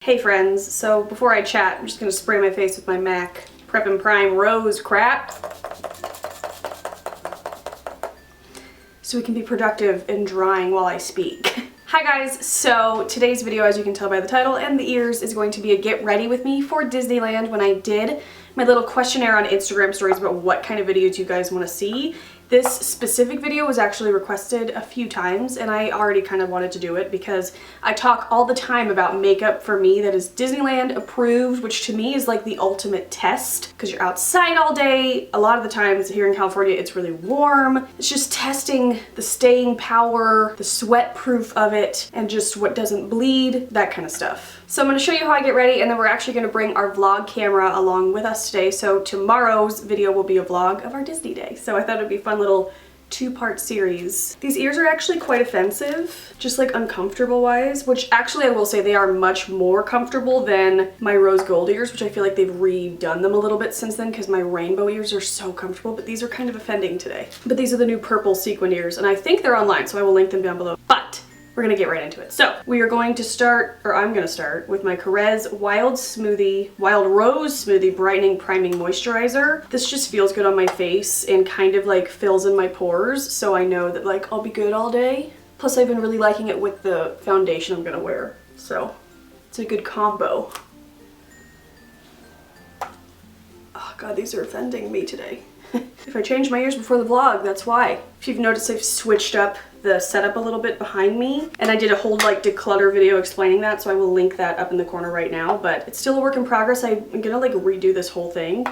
Hey friends, so before I chat, I'm just gonna spray my face with my MAC Prep and Prime Rose crap so we can be productive in drying while I speak. Hi guys, so today's video, as you can tell by the title and the ears, is going to be a get ready with me for Disneyland when I did my little questionnaire on Instagram stories about what kind of videos you guys want to see. This specific video was actually requested a few times and I already kind of wanted to do it because I talk all the time about makeup for me that is Disneyland approved, which to me is like the ultimate test because you're outside all day. A lot of the times here in California it's really warm. It's just testing the staying power, the sweat proof of it, and just what doesn't bleed, that kind of stuff. So I'm going to show you how I get ready, and then we're actually going to bring our vlog camera along with us today. So tomorrow's video will be a vlog of our Disney day. So I thought it would be a fun little two-part series. These ears are actually quite offensive, just like uncomfortable wise, which actually I will say they are much more comfortable than my rose gold ears, which I feel like they've redone them a little bit since then because my rainbow ears are so comfortable, but these are kind of offending today. But these are the new purple sequin ears, and I think they're online, so I will link them down below. But we're gonna get right into it. So we are going to start, or I'm gonna start with my Carez Wild Rose Smoothie Brightening Priming Moisturizer. This just feels good on my face and kind of like fills in my pores, so I know that like I'll be good all day. Plus I've been really liking it with the foundation I'm gonna wear, so it's a good combo. Oh god, these are offending me today. If I change my ears before the vlog, that's why. If you've noticed, I've switched up the setup a little bit behind me, and I did a whole like declutter video explaining that, so I will link that up in the corner right now, but it's still a work in progress. I'm gonna like redo this whole thing,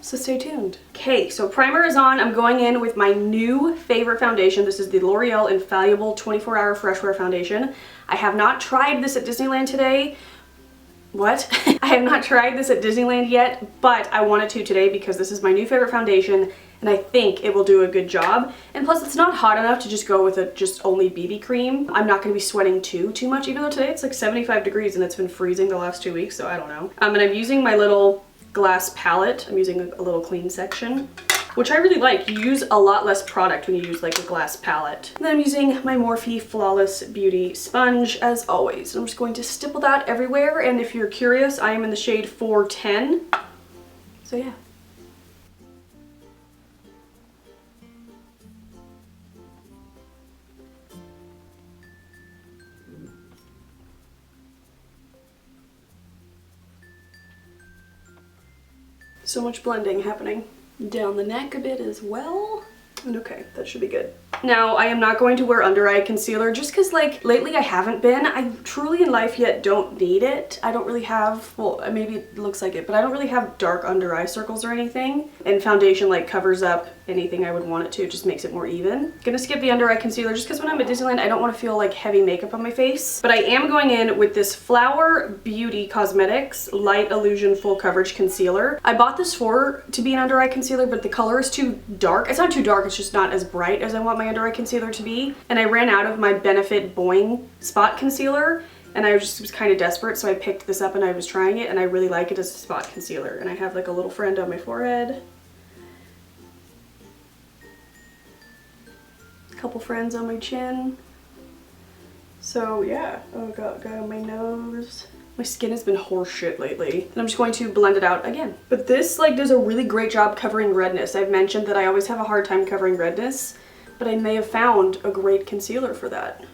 so stay tuned. Okay, so primer is on. I'm going in with my new favorite foundation. This is the L'Oreal Infallible 24-Hour Fresh Wear Foundation. I have not tried this at Disneyland today. What? I have not tried this at Disneyland yet, but I wanted to today because this is my new favorite foundation and I think it will do a good job. And plus it's not hot enough to just go with a just only BB cream. I'm not going to be sweating too much, even though today it's like 75 degrees and it's been freezing the last 2 weeks, so I don't know. And I'm using my little glass palette. I'm using a little clean section, which I really like. You use a lot less product when you use like a glass palette. And then I'm using my Morphe Flawless Beauty Sponge as always. I'm just going to stipple that everywhere, and if you're curious, I am in the shade 410. So yeah. So much blending happening down the neck a bit as well. And okay, that should be good. Now, I am not going to wear under eye concealer just because like lately I haven't been. I truly in life yet don't need it. I don't really have, well, maybe it looks like it, but I don't really have dark under eye circles or anything. And foundation like covers up anything I would want it to, just makes it more even. Gonna skip the under eye concealer just because when I'm at Disneyland I don't want to feel like heavy makeup on my face. But I am going in with this Flower Beauty Cosmetics Light Illusion Full Coverage Concealer. I bought this to be an under eye concealer, but the color is too dark. It's not too dark, it's just not as bright as I want my under eye concealer to be. And I ran out of my Benefit Boing Spot Concealer and I was kind of desperate, so I picked this up and I was trying it and I really like it as a spot concealer. And I have like a little friend on my forehead. Couple friends on my chin. So yeah, oh god, on my nose. My skin has been horse shit lately. And I'm just going to blend it out again. But this like does a really great job covering redness. I've mentioned that I always have a hard time covering redness, but I may have found a great concealer for that.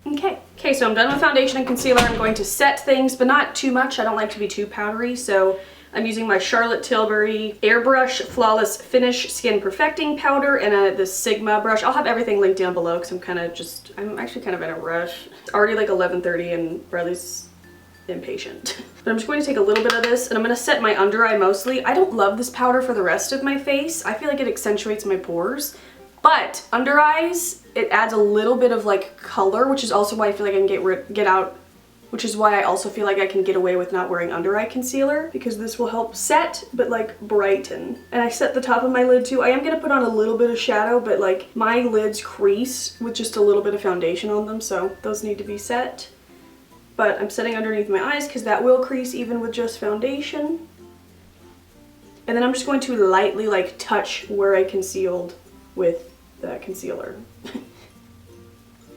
Okay, so I'm done with foundation and concealer. I'm going to set things, but not too much. I don't like to be too powdery, so I'm using my Charlotte Tilbury Airbrush Flawless Finish Skin Perfecting Powder and the Sigma brush. I'll have everything linked down below because I'm actually kind of in a rush. It's already like 11:30 and Bradley's impatient. But I'm just going to take a little bit of this and I'm going to set my under eye mostly. I don't love this powder for the rest of my face. I feel like it accentuates my pores. But under eyes, it adds a little bit of like color, which is also why I feel like I can get out, which is why I also feel like I can get away with not wearing under eye concealer, because this will help set but like brighten. And I set the top of my lid too. I am gonna put on a little bit of shadow, but like my lids crease with just a little bit of foundation on them, so those need to be set. But I'm setting underneath my eyes because that will crease even with just foundation. And then I'm just going to lightly like touch where I concealed with that concealer.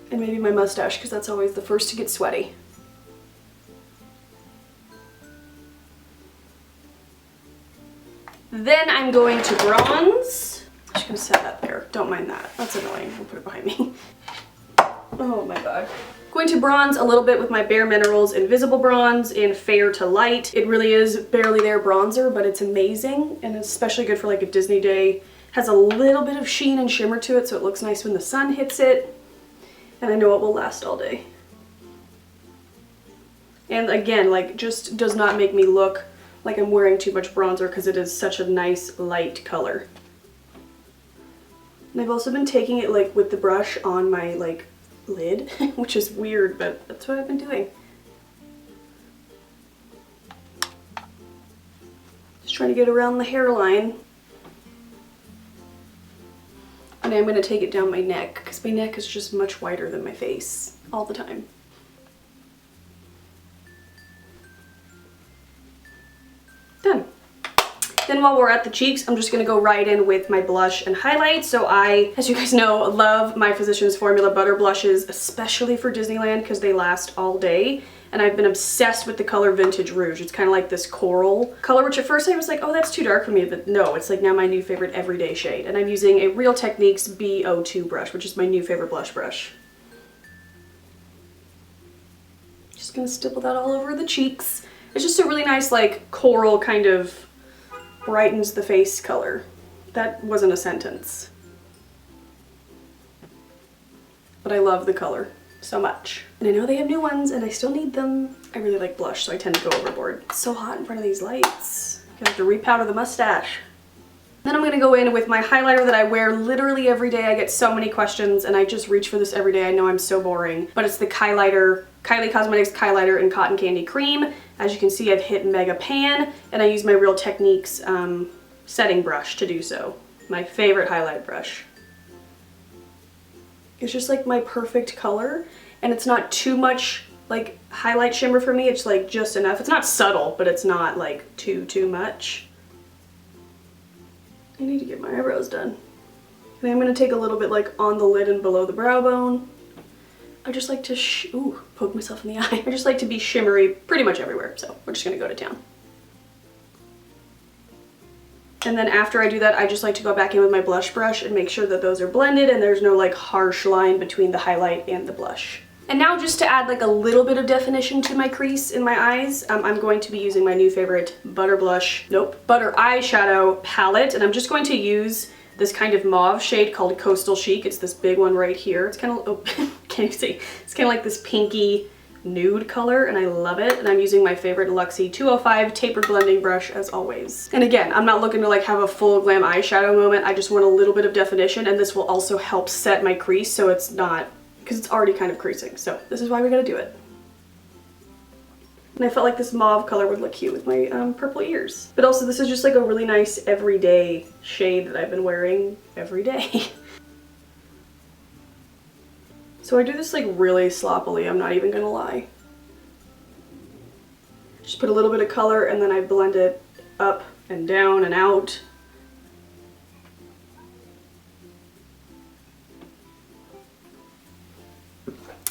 And maybe my mustache, because that's always the first to get sweaty. Then I'm going to bronze. I'm just gonna set that there. Don't mind that. That's annoying. I'll put it behind me. Oh my god. Going to bronze a little bit with my Bare Minerals Invisible Bronze in Fair to Light. It really is barely there bronzer, but it's amazing, and it's especially good for like a Disney day. Has a little bit of sheen and shimmer to it, so it looks nice when the sun hits it. And I know it will last all day. And again, like, just does not make me look like I'm wearing too much bronzer because it is such a nice light color. And I've also been taking it like with the brush on my like lid, which is weird, but that's what I've been doing. Just trying to get around the hairline. And I'm going to take it down my neck because my neck is just much wider than my face all the time. Done. Then while we're at the cheeks, I'm just going to go right in with my blush and highlight. So I, as you guys know, love my Physicians Formula Butter Blushes, especially for Disneyland because they last all day. And I've been obsessed with the color Vintage Rouge. It's kind of like this coral color, which at first I was like, oh, that's too dark for me, but no, it's like now my new favorite everyday shade. And I'm using a Real Techniques B02 brush, which is my new favorite blush brush. Just gonna stipple that all over the cheeks. It's just a really nice, like, coral kind of brightens the face color. That wasn't a sentence. But I love the color so much. And I know they have new ones and I still need them. I really like blush, so I tend to go overboard. It's so hot in front of these lights. I have to repowder the mustache. Then I'm gonna go in with my highlighter that I wear literally every day. I get so many questions and I just reach for this every day. I know I'm so boring, but it's the Kylighter, Kylie Cosmetics Kylighter in Cotton Candy Cream. As you can see, I've hit Mega Pan and I use my Real Techniques setting brush to do so. My favorite highlight brush. It's just like my perfect color, and it's not too much like highlight shimmer for me. It's like just enough. It's not subtle, but it's not like too much. I need to get my eyebrows done. And I'm gonna take a little bit like on the lid and below the brow bone. I just like to poke myself in the eye. I just like to be shimmery pretty much everywhere, so we're just gonna go to town. And then after I do that, I just like to go back in with my blush brush and make sure that those are blended and there's no like harsh line between the highlight and the blush. And now just to add like a little bit of definition to my crease in my eyes, I'm going to be using my new favorite butter eyeshadow palette, and I'm just going to use this kind of mauve shade called Coastal Chic. It's this big one right here. It's kind of, oh, can you see? It's kind of like this pinky nude color, and I love it. And I'm using my favorite Luxie 205 tapered blending brush as always. And again, I'm not looking to like have a full glam eyeshadow moment. I just want a little bit of definition, and this will also help set my crease so it's not, because it's already kind of creasing. So this is why we gotta do it. And I felt like this mauve color would look cute with my purple ears. But also this is just like a really nice everyday shade that I've been wearing every day. So I do this like really sloppily, I'm not even gonna lie. Just put a little bit of color and then I blend it up and down and out.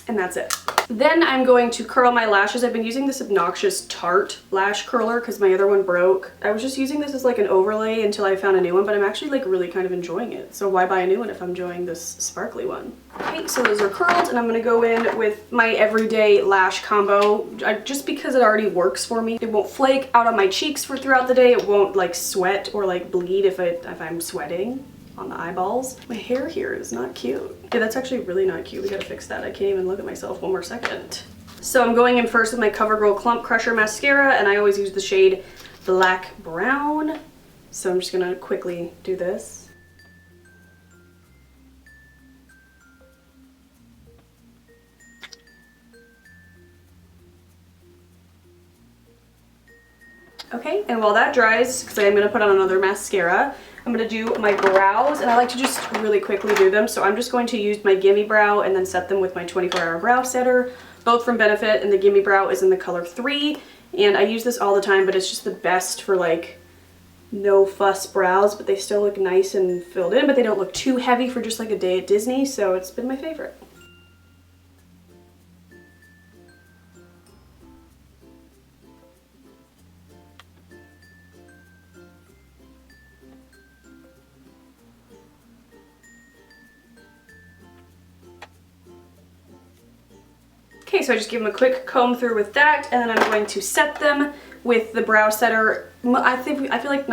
And that's it. Then I'm going to curl my lashes. I've been using this obnoxious Tarte lash curler because my other one broke. I was just using this as like an overlay until I found a new one, but I'm actually like really kind of enjoying it. So why buy a new one if I'm enjoying this sparkly one? Okay, so those are curled, and I'm gonna go in with my everyday lash combo just because it already works for me. It won't flake out on my cheeks for throughout the day. It won't like sweat or like bleed if I'm sweating on the eyeballs. My hair here is not cute. Yeah, that's actually really not cute. We gotta fix that. I can't even look at myself one more second. So I'm going in first with my CoverGirl Clump Crusher mascara, and I always use the shade Black Brown. So I'm just gonna quickly do this. Okay, and while that dries, because I'm gonna put on another mascara, I'm gonna do my brows, and I like to just really quickly do them. So I'm just going to use my Gimme Brow and then set them with my 24-hour brow setter, both from Benefit, and the Gimme Brow is in the color 3. And I use this all the time, but it's just the best for like no fuss brows, but they still look nice and filled in, but they don't look too heavy for just like a day at Disney, so it's been my favorite. Okay, so I just give them a quick comb through with that, and then I'm going to set them with the brow setter. I feel like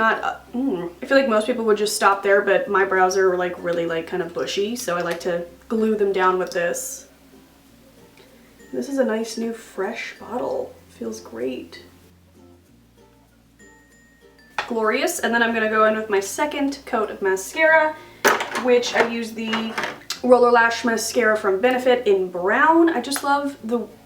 most people would just stop there, but my brows are like really like kind of bushy, so I like to glue them down with this. This is a nice new fresh bottle. Feels great. Glorious. And then I'm gonna go in with my second coat of mascara, which I use the Roller Lash Mascara from Benefit in brown. I just love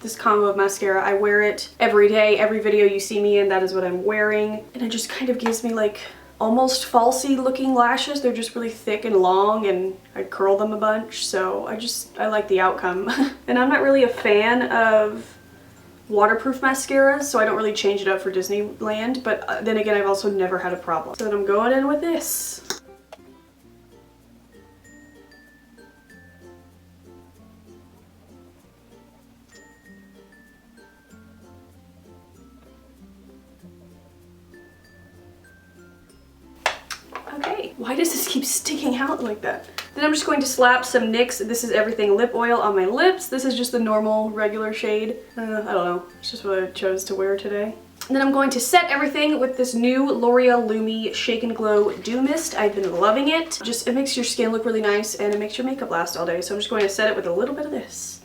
this combo of mascara. I wear it every day. Every video you see me in, that is what I'm wearing. And it just kind of gives me like almost falsy looking lashes. They're just really thick and long, and I curl them a bunch. So I like the outcome. And I'm not really a fan of waterproof mascaras, so I don't really change it up for Disneyland. But then again, I've also never had a problem. So then I'm going in with this. Okay, why does this keep sticking out like that? Then I'm just going to slap some NYX, this is Everything Lip Oil, on my lips. This is just the normal, regular shade. I don't know, it's just what I chose to wear today. And then I'm going to set everything with this new L'Oreal Lumi Shake and Glow Dew Mist. I've been loving it. It makes your skin look really nice, and it makes your makeup last all day. So I'm just going to set it with a little bit of this.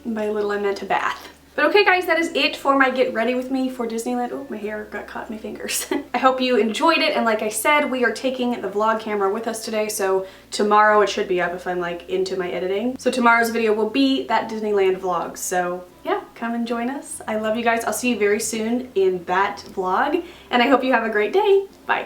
And by little, I meant a bath. But okay guys, that is it for my get ready with me for Disneyland. Oh, my hair got caught in my fingers. I hope you enjoyed it, and like I said, we are taking the vlog camera with us today, so tomorrow it should be up if I'm like into my editing. So tomorrow's video will be that Disneyland vlog, so yeah, come and join us. I love you guys. I'll see you very soon in that vlog, and I hope you have a great day. Bye.